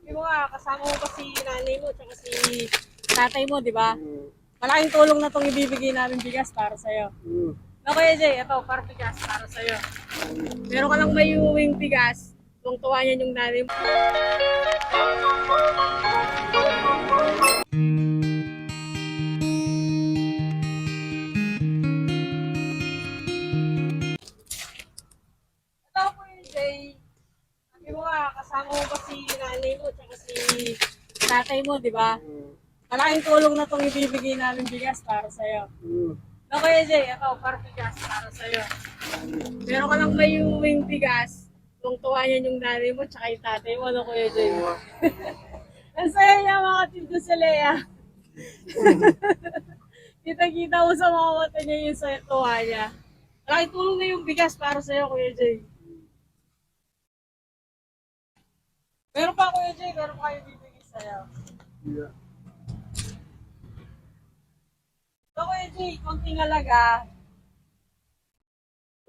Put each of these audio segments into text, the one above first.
Di mo nga, kasama mo pa si nanay mo tsaka si tatay mo, di ba? Malaking tulong na itong ibibigay namin bigas para sa'yo. No, Kuya Jay, ito, para bigas para sa'yo. Meron ka lang may uwing bigas, tuwang-tuwa niyan yung nanay mo. Ito, Kuya Jay. Sabi mo nga, kasama mo pa si nanay mo tsaka si tatay mo, di ba? Malaking tulong na itong ibibigay namin bigas para sa'yo. No, Kuya Jay, ito, para bigas para sa'yo. Meron ka lang may uwing bigas, tuwang-tuwa niyan yung nanay mo tsaka yung tatay mo, no, Kuya Jay? Ang saya niya mga tito sa Lea. Kita-kita mo sa mga mata niya yung saya tuwa niya. Malaking tulong na yung bigas para sa'yo, Kuya Jay. Meron pa, Kuya Jay, meron pa kayo bibigay sa'yo. Yeah. So, Kuya Jay, konting alaga.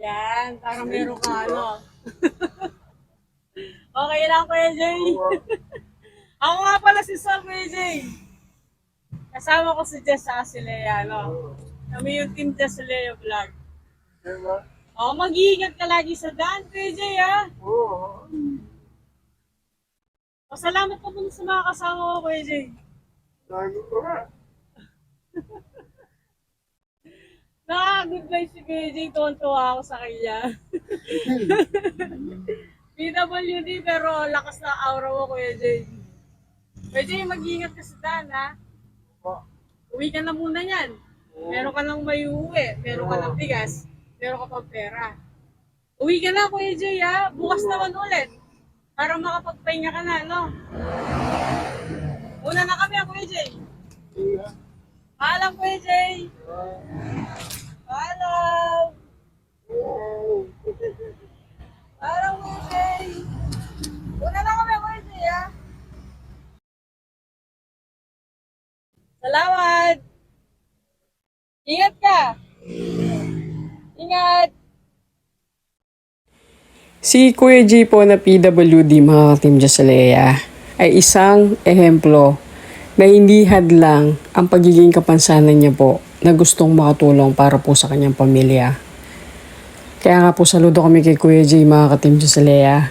Yan, para meron ka ano. Okay lang, Kuya Jay. Ako nga pala si Sam, Kuya Jay. Kasama ko si Jess sa si Lea, no? Kami yung team Jess Lea Vlog. Diba? Oh, mag-iingat ka lagi sa daan, Kuya Jay, ha? Oo. Salamat po muna sa mga kasama ko, Kuya Jay. Sabi ko nga. Nakaka-goodbye si Kuya Jay, tuwan-tuwa ako sa kanya. PWD, pero lakas na aura mo, Kuya Jay. Kuya Jay, mag-iingat ka sa daan, ha? Uwi ka na muna yan. Meron ka lang may uwi, meron ka lang bigas, meron ka pang pera. Uwi ka na, Kuya Jay, ha? Bukas naman ulit. Para makapagpahinga ka na, no? Una na kami, Kuya Jay. Yeah. Paalam, Kuya Jay. Paalam. Paalam, Kuya Jay. Una na kami, Kuya Jay, ha? Salamat. Ingat ka. Ingat. Si Kuya G po na PWD mga ka-Team Joselea ay isang ehemplo na hindi hadlang ang pagiging kapansanan niya po na gustong makatulong para po sa kanyang pamilya. Kaya nga po saludo kami kay Kuya G mga ka-Team Joselea.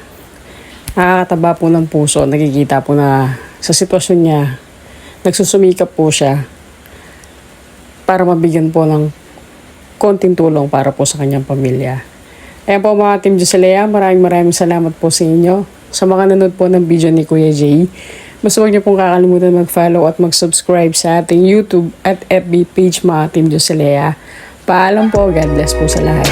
Nakakataba po ng puso, nakikita po na sa sitwasyon niya, nagsusumikap po siya para mabigyan po ng konting tulong para po sa kanyang pamilya. Ayan po mga Team Joselea, maraming salamat po sa inyo. Sa mga nanood po ng video ni Kuya Jay, mas huwag niyo pong kakalimutan mag-follow at mag-subscribe sa ating YouTube at FB page mga Team Joselea. Paalam po, God bless po sa lahat.